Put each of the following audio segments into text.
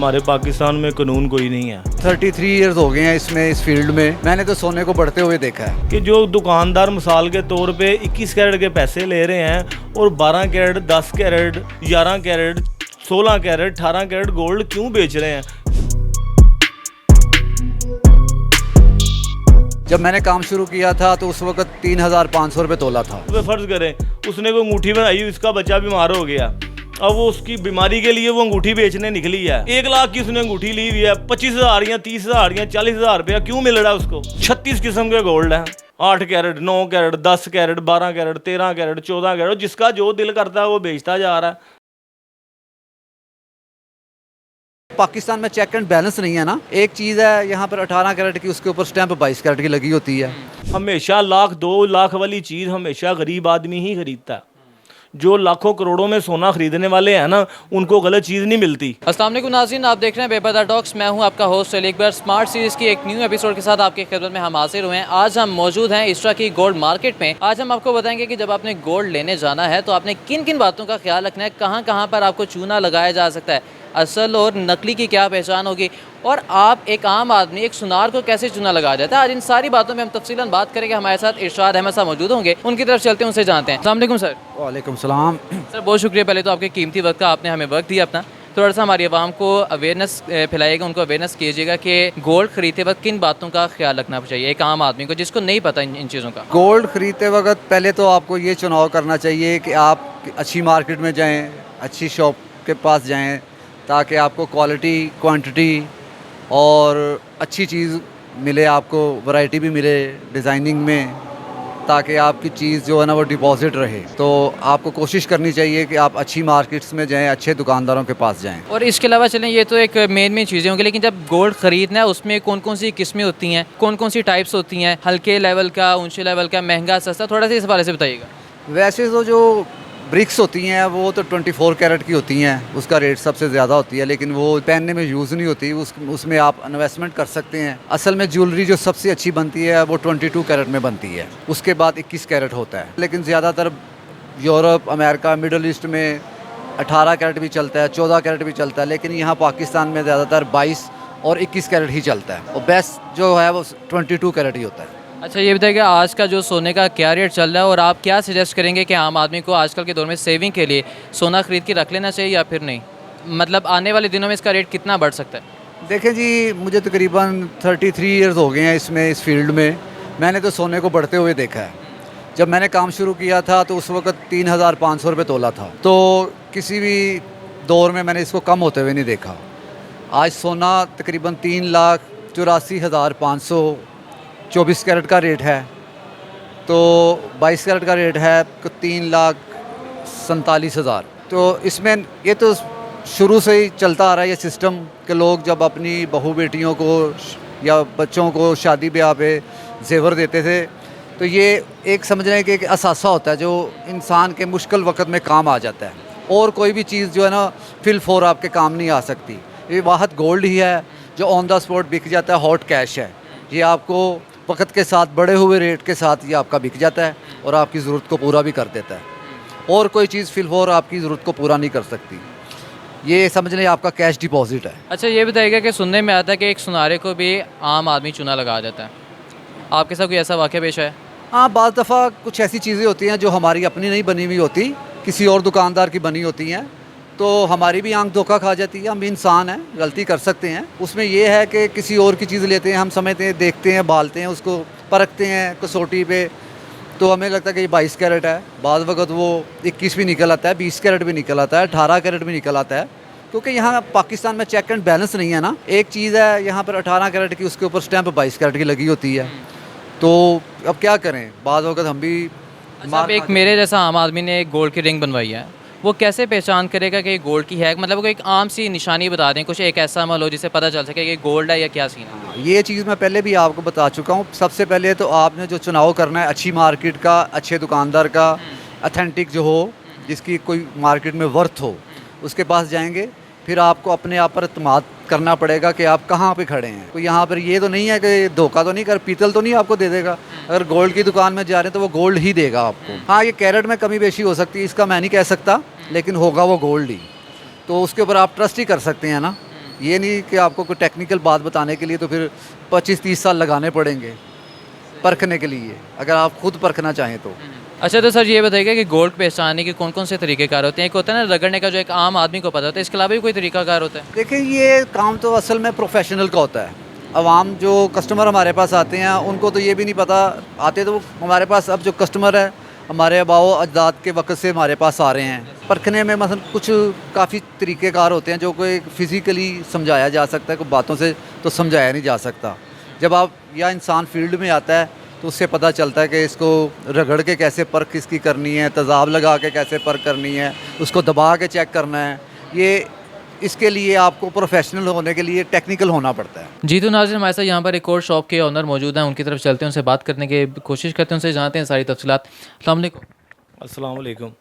हमारे पाकिस्तान में कानून कोई नहीं है। 33 इयर्स हो गए हैं इसमें, इस फील्ड में। मैंने तो सोने को बढ़ते हुए देखा है कि जो दुकानदार मिसाल के तौर पे 21 कैरेट के पैसे ले रहे हैं और 12 carat, 10 carat, 11 carat, 16 carat, 18 carat gold क्यों बेच रहे हैं। जब मैंने काम शुरू किया था तो उस वक्त 3,500 रुपये तोला था। तो फर्ज करें उसने कोई अंगूठी बनाई, उसका बच्चा बीमार हो गया, अब वो उसकी बीमारी के लिए वो अंगूठी बेचने निकली है। 1 लाख की उसने अंगूठी ली हुई है, 25,000 या 30,000 या 40,000 रुपया क्यों मिल रहा है उसको। 36 किस्म के गोल्ड हैं, 8 carat, 9 carat, 10 carat, 12 carat, 13 carat, 14 carat, जिसका जो दिल करता है वो बेचता जा रहा है। पाकिस्तान में चेक एंड बैलेंस नहीं है ना। एक चीज़ है यहाँ पर 18 कैरेट की, उसके ऊपर स्टैंप 22 कैरेट की लगी होती है। हमेशा 1,00,000 2 लाख वाली चीज़ हमेशा गरीब आदमी ही खरीदता है। जो लाखों करोड़ों में सोना खरीदने वाले हैं ना, उनको गलत चीज़ नहीं मिलती। अस्सलाम वालेकुम नाज़रीन, आप देख रहे हैं बेपर्दा टॉक्स। मैं हूं आपका होस्ट एक बार स्मार्ट सीरीज़ की एक न्यू एपिसोड के साथ आपकी खिदमत में हम हाजिर हुए हैं। आज हम मौजूद हैं इसरा की गोल्ड मार्केट में। आज हम आपको बताएंगे कि जब आपने गोल्ड लेने जाना है तो आपने किन किन बातों का ख्याल रखना है, कहाँ कहाँ पर आपको चूना लगाया जा सकता है, असल और नकली की क्या पहचान होगी, और आप एक आम आदमी, एक सुनार को कैसे चूना लगाया जाता है। आज इन सारी बातों में हम तफसीलन बात करेंगे। हमारे साथ इरशाद अहमद साहब मौजूद होंगे, उनकी तरफ चलते हैं, उनसे जानते हैं। अस्सलाम वालेकुम सर। वालेकुम सलाम। सर बहुत शुक्रिया पहले तो आपके कीमती वक्त का, आपने हमें वक्त दिया अपना। थोड़ा सा हमारी आवाम को अवेयरनेस फैलाइएगा, उनको अवेयरनेस कीजिएगा कि गोल्ड खरीदते वक्त किन बातों का ख्याल रखना चाहिए एक आम आदमी को जिसको नहीं पता इन चीज़ों का। गोल्ड खरीदते वक्त पहले तो आपको ये चुनाव करना चाहिए कि आप अच्छी मार्केट में जाएँ, अच्छी शॉप के पास जाएँ, ताकि आपको क्वालिटी, क्वांटिटी और अच्छी चीज़ मिले, आपको वैरायटी भी मिले डिज़ाइनिंग में, ताकि आपकी चीज़ जो है ना वो डिपॉजिट रहे। तो आपको कोशिश करनी चाहिए कि आप अच्छी मार्केट्स में जाएं, अच्छे दुकानदारों के पास जाएं। और इसके अलावा चलें, ये तो एक मेन चीज़ें होंगी, लेकिन जब गोल्ड ख़रीदना है उसमें कौन कौन सी किस्में होती हैं, कौन कौन सी टाइप्स होती हैं, हल्के लेवल का, ऊंचे लेवल का, महंगा, सस्ता, थोड़ा सा इस बारे से बताइएगा। वैसे तो जो ब्रिक्स होती हैं वो तो 24 कैरेट की होती हैं, उसका रेट सबसे ज़्यादा होती है, लेकिन वो पहनने में यूज़ नहीं होती, उसमें आप इन्वेस्टमेंट कर सकते हैं। असल में ज्वेलरी जो सबसे अच्छी बनती है वो 22 कैरेट में बनती है, उसके बाद 21 कैरेट होता है। लेकिन ज़्यादातर यूरोप, अमेरिका, मिडल ईस्ट में 18 कैरेट भी चलता है, 14 कैरेट भी चलता है, लेकिन यहाँ पाकिस्तान में ज़्यादातर 22 और 21 कैरेट ही चलता है, और बेस्ट जो है वो 22 कैरेट ही होता है। अच्छा ये बताइए आज का जो सोने का क्या रेट चल रहा है, और आप क्या सजेस्ट करेंगे कि आम आदमी को आजकल के दौर में सेविंग के लिए सोना खरीद के रख लेना चाहिए या फिर नहीं, मतलब आने वाले दिनों में इसका रेट कितना बढ़ सकता है। देखें जी, मुझे तकरीबन 33 इयर्स हो गए हैं इसमें, इस फील्ड में। मैंने तो सोने को बढ़ते हुए देखा है। जब मैंने काम शुरू किया था तो उस वक्त 3,500 रुपये तोला था, तो किसी भी दौर में मैंने इसको कम होते हुए नहीं देखा। आज सोना तकरीबन 3,84,500 24 कैरेट का रेट है, तो 22 कैरेट का रेट है 3,47,000। तो इसमें ये तो शुरू से ही चलता आ रहा है ये सिस्टम कि लोग जब अपनी बहू बेटियों को या बच्चों को शादी ब्याह पे जेवर देते थे, तो ये एक समझने के एक असासा होता है जो इंसान के मुश्किल वक्त में काम आ जाता है, और कोई भी चीज़ जो है ना फिल फॉर आपके काम नहीं आ सकती। ये वाहद गोल्ड ही है जो ऑन द स्पॉट बिक जाता है, हॉट कैश है। ये आपको वक्त के साथ बढ़े हुए रेट के साथ ये आपका बिक जाता है और आपकी ज़रूरत को पूरा भी कर देता है, और कोई चीज़ फिलफोर आपकी ज़रूरत को पूरा नहीं कर सकती। ये समझ लें आपका कैश डिपॉजिट है। अच्छा ये बताइएगा कि सुनने में आता है कि एक सुनारे को भी आम आदमी चूना लगा जाता है, आपके साथ कोई ऐसा वाक़या पेश है? हाँ, बाज़ दफ़ा कुछ ऐसी चीज़ें होती हैं जो हमारी अपनी नहीं बनी हुई होती, किसी और दुकानदार की बनी होती हैं, तो हमारी भी आंख धोखा खा जाती है। हम भी इंसान हैं, गलती कर सकते हैं। उसमें ये है कि किसी और की चीज़ लेते हैं, हम समझते हैं, देखते हैं, बालते हैं, उसको परखते हैं कसौटी पे, तो हमें लगता है कि ये 22 कैरेट है। बाद वक्त वो 21 भी निकल आता है, 20 कैरेट भी निकल आता है, 18 कैरेट भी निकल आता है, क्योंकि यहाँ पाकिस्तान में चेक एंड बैलेंस नहीं है ना। एक चीज़ है यहाँ पर 18 कैरेट की, उसके ऊपर स्टैंप 22 कैरेट की लगी होती है, तो अब क्या करें, बाद वक्त हम भी। अच्छा, एक मेरे जैसा आम आदमी ने एक गोल्ड की रिंग बनवाई है, वो कैसे पहचान करेगा कि ये गोल्ड की है? मतलब वो एक आम सी निशानी बता दें, कुछ एक ऐसा अमल हो जिससे पता चल सके कि गोल्ड है या क्या सीन है। ये चीज़ मैं पहले भी आपको बता चुका हूँ। सबसे पहले तो आपने जो चुनाव करना है अच्छी मार्केट का, अच्छे दुकानदार का, अथेंटिक जो हो, जिसकी कोई मार्केट में वर्थ हो, उसके पास जाएंगे। फिर आपको अपने आप पर एतमाद करना पड़ेगा कि आप कहाँ पे खड़े हैं। तो यहाँ पर ये तो नहीं है कि धोखा तो नहीं कर, पीतल तो नहीं आपको दे देगा। अगर गोल्ड की दुकान में जा रहे हैं तो वो गोल्ड ही देगा आपको। हाँ, ये कैरेट में कमी बेशी हो सकती है, इसका मैं नहीं कह सकता, लेकिन होगा वो गोल्ड ही, तो उसके ऊपर आप ट्रस्ट ही कर सकते हैं ना। ये नहीं कि आपको कोई टेक्निकल बात बताने के लिए तो फिर 25-30 साल लगाने पड़ेंगे परखने के लिए, अगर आप खुद परखना चाहें तो। अच्छा, तो सर ये बताइएगा कि गोल्ड पहचानने के कौन कौन से तरीक़ेकार होते हैं? एक होता है ना रगड़ने का, जो एक आम आदमी को पता होता है, इसके अलावा भी कोई तरीक़ाकार होता है? देखिए, ये काम तो असल में प्रोफेशनल का होता है। आवाम जो कस्टमर हमारे पास आते हैं उनको तो ये भी नहीं पता, आते तो हमारे पास, अब जो कस्टमर है हमारे आबाओ अजदाद के वक्त से हमारे पास आ रहे हैं। परखने में मसलन कुछ काफ़ी तरीक़ेकार होते हैं जो कोई फ़िज़िकली समझाया जा सकता है, कोई बातों से तो समझाया नहीं जा सकता। जब आप या इंसान फील्ड में आता है तो उससे पता चलता है कि इसको रगड़ के कैसे परख किसकी करनी है, तेज़ाब लगा के कैसे परख करनी है, उसको दबा के चेक करना है। ये इसके लिए आपको प्रोफेशनल होने के लिए टेक्निकल होना पड़ता है। जी, तो नाज़रीन, हमारे साथ यहाँ पर एक और शॉप के ओनर मौजूद हैं, उनकी तरफ चलते हैं, उनसे बात करने की कोशिश करते हैं, उनसे जानते हैं सारी तफसीलात। अस्सलाम वालेकुम। अस्सलाम वालेकुम।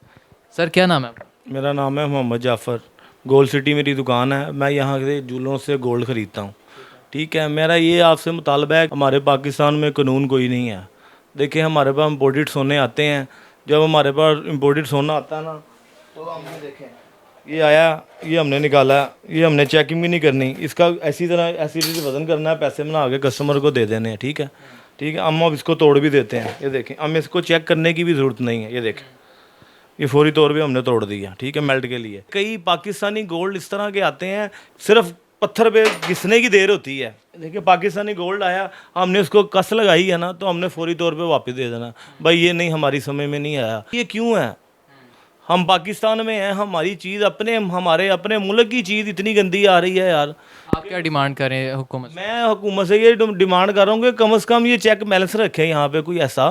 सर, क्या नाम है आपका? मेरा नाम है मोहम्मद जाफ़र। गोल्ड सिटी मेरी दुकान है, मैं यहाँ से जूलरों से गोल्ड ख़रीदता हूँ। ठीक है, मेरा ये आपसे मुतालबा है, हमारे पाकिस्तान में कानून कोई नहीं है। देखिए, हमारे पास इम्पोर्टेड सोने आते हैं, जब हमारे पास इम्पोर्टेड सोना आता है ना तो हमने देखें ये आया, ये हमने निकाला, ये हमने चेकिंग भी नहीं करनी, इसका ऐसी वज़न करना है, पैसे बना के कस्टमर को दे देने हैं। ठीक है, ठीक है, हम अब इसको तोड़ भी देते हैं। ये देखें, हम इसको चेक करने की भी ज़रूरत नहीं है। ये देखें, ये फौरी तौर पे हमने तोड़ दिया। ठीक है, मेल्ट के लिए। कई पाकिस्तानी गोल्ड इस तरह के आते हैं, सिर्फ पत्थर पे घिसने की देर होती है। देखिए, पाकिस्तानी गोल्ड आया, हमने उसको कस लगाई है ना, तो हमने फौरी तौर पे वापस दे देना। भाई ये नहीं, हमारी समझ में नहीं आया। ये क्यों है? हम पाकिस्तान में हैं, हमारी चीज़ हमारे अपने मुल्क की चीज़ इतनी गंदी आ रही है यार। आप क्या डिमांड कर रहे हैं हुकूमत से? मैं हुकूमत से ये डिमांड कर रहा हूँ कि कम से कम ये चेक बैलेंस रखे यहाँ पे कोई ऐसा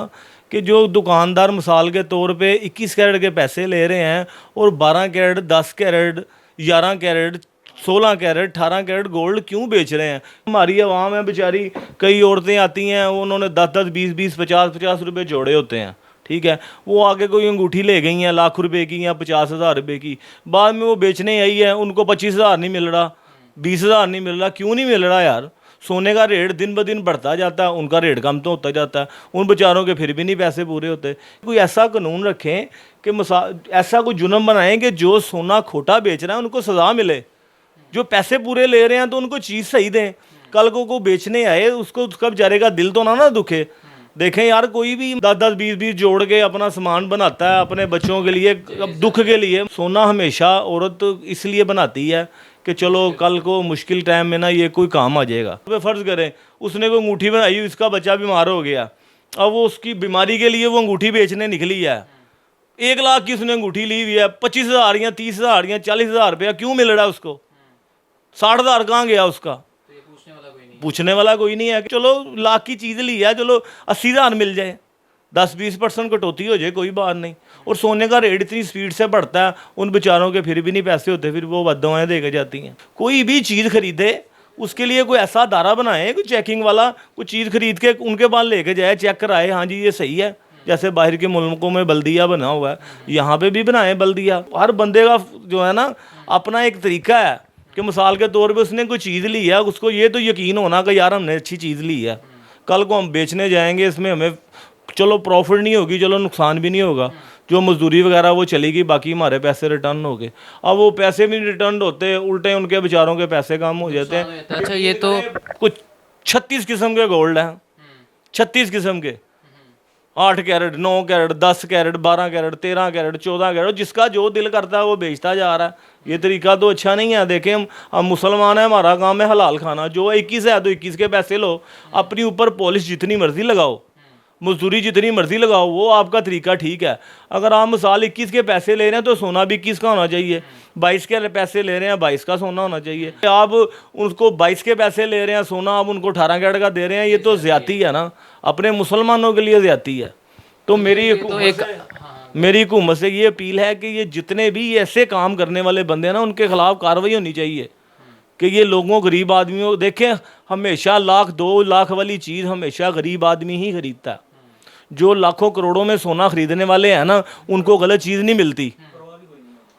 कि जो दुकानदार मिसाल के तौर पे 21 कैरेट के पैसे ले रहे हैं और 12 carat, 10 carat, 11 carat, 16 carat, 18 carat gold क्यों बेच रहे हैं? हमारी आवाम है बेचारी, कई औरतें आती हैं, उन्होंने 10-10, 20-20, 50-50 रुपये जोड़े होते हैं। ठीक है, वो आगे कोई अंगूठी ले गई हैं लाख रुपए की या 50,000 रुपये की, बाद में वो बेचने आई है, उनको 25,000 नहीं मिल रहा, 20,000 नहीं मिल रहा। क्यों नहीं मिल रहा यार? सोने का रेट दिन ब दिन बढ़ता जाता है, उनका रेट कम तो होता जाता है, उन बेचारों के फिर भी नहीं पैसे पूरे होते। कोई ऐसा कानून रखें कि ऐसा कोई जुर्म बनाएं कि जो सोना खोटा बेच रहा है उनको सज़ा मिले, जो पैसे पूरे ले रहे हैं तो उनको चीज़ सही दें। कल को बेचने आए उसको, उसका बेचारे का दिल तो ना दुखे। देखें यार, कोई भी 10-10, 20-20 जोड़ के अपना सामान बनाता है अपने बच्चों के लिए, दुख के लिए। सोना हमेशा औरत इसलिए बनाती है कि चलो कल को मुश्किल टाइम में ना ये कोई काम आ जाएगा। तो फ़र्ज़ करें उसने कोई अंगूठी बनाई, उसका बच्चा बीमार हो गया, अब वो उसकी बीमारी के लिए वो अंगूठी बेचने निकली है। 1 लाख की उसने अंगूठी ली हुई है, 25,000 या 30,000 या 40,000 रुपया क्यों मिल रहा है उसको? 60,000 कहाँ गया उसका? पूछने वाला कोई नहीं है। चलो लाख की चीज़ ली है, चलो 80,000 मिल जाए, 10-20% कटौती हो जाए, कोई बात नहीं। और सोने का रेट इतनी स्पीड से बढ़ता है, उन बेचारों के फिर भी नहीं पैसे होते, फिर वो बद्दुआएं दे के जाती हैं। कोई भी चीज़ खरीदे उसके लिए कोई ऐसा दायरा बनाए, कोई चेकिंग वाला, कोई चीज़ खरीद के उनके पास लेके जाए, चेक कराए, हाँ जी ये सही है। जैसे बाहर के मुल्कों में बल्दिया बना हुआ है, यहाँ पे भी बनाए बल्दिया। हर बंदे का जो है ना अपना एक तरीका है कि मिसाल के तौर पे उसने कोई चीज़ ली है, उसको ये तो यकीन होना कि यार हमने अच्छी चीज़ ली है, कल को हम बेचने जाएंगे इसमें हमें चलो प्रॉफिट नहीं होगी, चलो नुकसान भी नहीं होगा, जो मजदूरी वगैरह वो चलेगी, बाकी हमारे पैसे रिटर्न हो गए। अब वो पैसे भी रिटर्न होते, उल्टे उनके बेचारों के पैसे कम हो जाते हैं। अच्छा, ये तो कुछ 36 किस्म के गोल्ड हैं, 36 किस्म के, 8 carat, 9 carat, 10 carat, 12 carat, 13 carat, 14 carat, जिसका जो दिल करता है वो बेचता जा रहा है। ये तरीका तो अच्छा नहीं है। देखें, हम मुसलमान हैं, हमारा काम है हलाल खाना। जो 21 है तो 21 के पैसे लो, अपनी ऊपर पॉलिश जितनी मर्जी लगाओ, मजदूरी जितनी मर्जी लगाओ, वो आपका तरीका ठीक है। अगर आप मिसाल 21 के पैसे ले रहे हैं तो सोना भी 21 का होना चाहिए, 22 के पैसे ले रहे हैं 22 का सोना होना चाहिए। आप उनको 22 के पैसे ले रहे हैं सोना, आप उनको 18 कैरेट का दे रहे हैं, ये तो ज़्यादती है ना, अपने मुसलमानों के लिए ज़्यादती है। तो मेरी हुकूमत से ये अपील है कि ये जितने भी ऐसे काम करने वाले बंदे हैं ना, उनके खिलाफ कार्रवाई होनी चाहिए कि ये लोगों, गरीब आदमियों, देखें हमेशा 1-2 लाख वाली चीज़ हमेशा गरीब आदमी ही खरीदता है। जो लाखों करोड़ों में सोना खरीदने वाले हैं ना, उनको गलत चीज़ नहीं मिलती,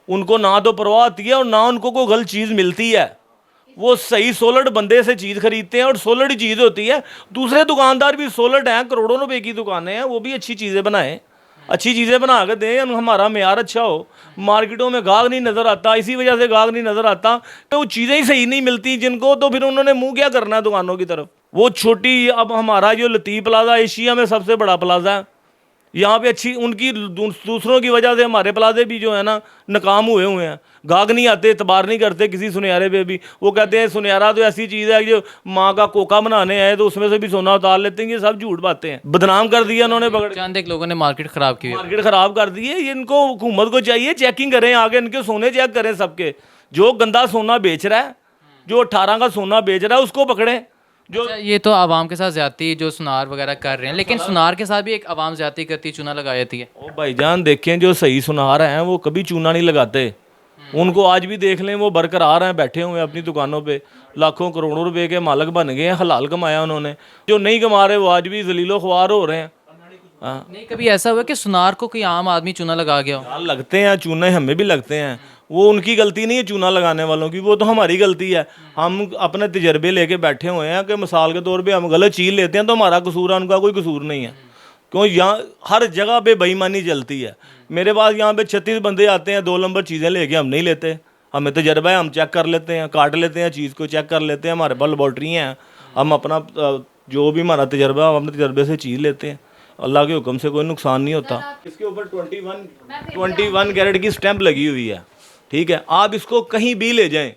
उनको ना तो परवाह आती है और ना उनको कोई गलत चीज़ मिलती है। वो सही सोलड बंदे से चीज़ खरीदते हैं और सोलड ही चीज़ होती है। दूसरे दुकानदार भी सोलड हैं, करोड़ों रुपए की दुकानें हैं, वो भी अच्छी चीज़ें बनाएं। अच्छी चीज़ें बना के दें, हमारा मेयार अच्छा हो। मार्केटों में गाहक नहीं नज़र आता, इसी वजह से गाहक नहीं नज़र आता तो वो चीज़ें ही सही नहीं मिलती जिनको, तो फिर उन्होंने मुंह क्या करना है दुकानों की तरफ। वो छोटी, अब हमारा जो लतीफ़ प्लाजा एशिया में सबसे बड़ा प्लाजा है, यहाँ पे अच्छी उनकी दूसरों की वजह से हमारे प्लाजे भी जो है ना नाकाम हुए हैं। गाहक नहीं आते, इतबार नहीं करते किसी सुनहरे पे भी। वो कहते हैं सुनहरा तो ऐसी चीज़ है जो माँ का कोका बनाने आए तो उसमें से भी सोना उतार लेते हैं। ये सब झूठ बातें हैं, बदनाम कर दिया उन्होंने पकड़ के। चंद एक लोगों ने मार्केट ख़राब की है। मार्केट ख़राब कर दी है। ये इनको हुकूमत को चाहिए चेकिंग करें, आगे इनके सोने चेक करें सबके। जो गंदा सोना बेच रहा है, जो 18 का सोना बेच रहा है उसको पकड़ें। जो अच्छा, ये तो आवाम के साथ ज्यादती जो सुनार वगैरह कर रहे हैं, लेकिन सुनार के साथ भी एक आवाम ज्यादती करती है, चूना लगा जाती है। ओ भाईजान देखें, जो सही सुनार हैं वो कभी चूना नहीं लगाते। उनको आज भी देख लें, वो बरकरार हैं, बैठे हुए हैं अपनी दुकानों पे, लाखों करोड़ों रुपए के मालिक बन गए हैं, हलाल कमाया उन्होंने। जो नहीं कमा रहे वो आज भी जलीलो ख्वार हो रहे हैं। हाँ, नहीं कभी ऐसा हुआ कि सुनार को कोई आम आदमी चूना लगा गया हो? यार लगते हैं चूने, हमें भी लगते हैं। वो उनकी गलती नहीं है चूना लगाने वालों की, वो तो हमारी गलती है। हम अपने तजर्बे लेके बैठे हुए हैं कि मिसाल के तौर पे हम गलत चीज़ लेते हैं तो हमारा कसूर है, उनका कोई कसूर नहीं है। क्यों यहाँ हर जगह पे बेईमानी चलती है। मेरे पास यहाँ पे 36 बंदे आते हैं 2 नंबर चीज़ें लेके, हम नहीं लेते। हमें तजर्बा है, हम चेक कर लेते हैं, काट लेते हैं चीज़ को, चेक कर लेते हैं। हमारे पास लेबॉर्ट्री हैं, हम अपना जो भी हमारा तजर्बा है हम अपने तजर्बे से चीज़ लेते हैं। अल्लाह के हुक्म से कोई नुकसान नहीं होता। इसके ऊपर 21 कैरेट की स्टैंप लगी हुई है, ठीक है। आप इसको कहीं भी ले जाएं,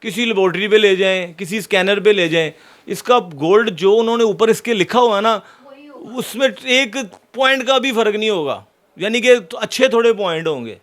किसी लेबॉर्ट्री पे ले जाएं, किसी स्कैनर पे ले जाएं, इसका गोल्ड जो उन्होंने ऊपर इसके लिखा हुआ है ना, उसमें एक पॉइंट का भी फ़र्क नहीं होगा। यानी कि अच्छे थोड़े पॉइंट होंगे,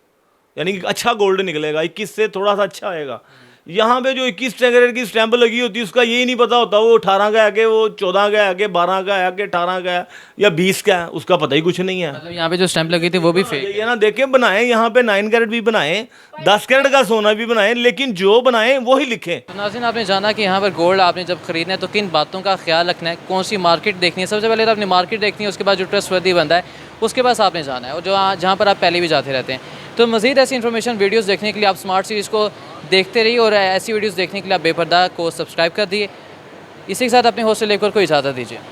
यानी कि अच्छा गोल्ड निकलेगा। 21 से थोड़ा सा अच्छा आएगा। यहाँ पे जो 21 कैरेट की स्टैंप लगी होती है उसका यही नहीं पता होता वो 18 का है कि वो 14 का है कि 12 का है कि 18 का है या 20 का है, उसका पता ही कुछ नहीं है। मतलब यहाँ पे जो स्टैंप लगी थी वो भी फेक ये ना देखें, बनाएं यहाँ पे 9 कैरेट भी बनाएं, 10 कैरेट का सोना भी बनाएं, लेकिन जो बनाएं वो ही लिखें। तो नाज़रीन, आपने जाना कि यहाँ पर गोल्ड आपने जब खरीदना है तो किन बातों का ख्याल रखना है, कौन सी मार्केट देखनी है। सबसे पहले तो आपने मार्केट देखनी है, उसके बाद जो ट्रस्टवर्दी बंदा है उसके पास आपने जाना है, और जो जहाँ पर आप पहले भी जाते रहते हैं। तो मज़ीद ऐसी इन्फॉर्मेशन वीडियोस देखने के लिए आप स्मार्ट सीरीज़ को देखते रहिए, और ऐसी वीडियोस देखने के लिए आप बेपर्दा को सब्सक्राइब कर दिए। इसी के साथ अपने होस्ट से लेकर कोई इजाज़त दीजिए।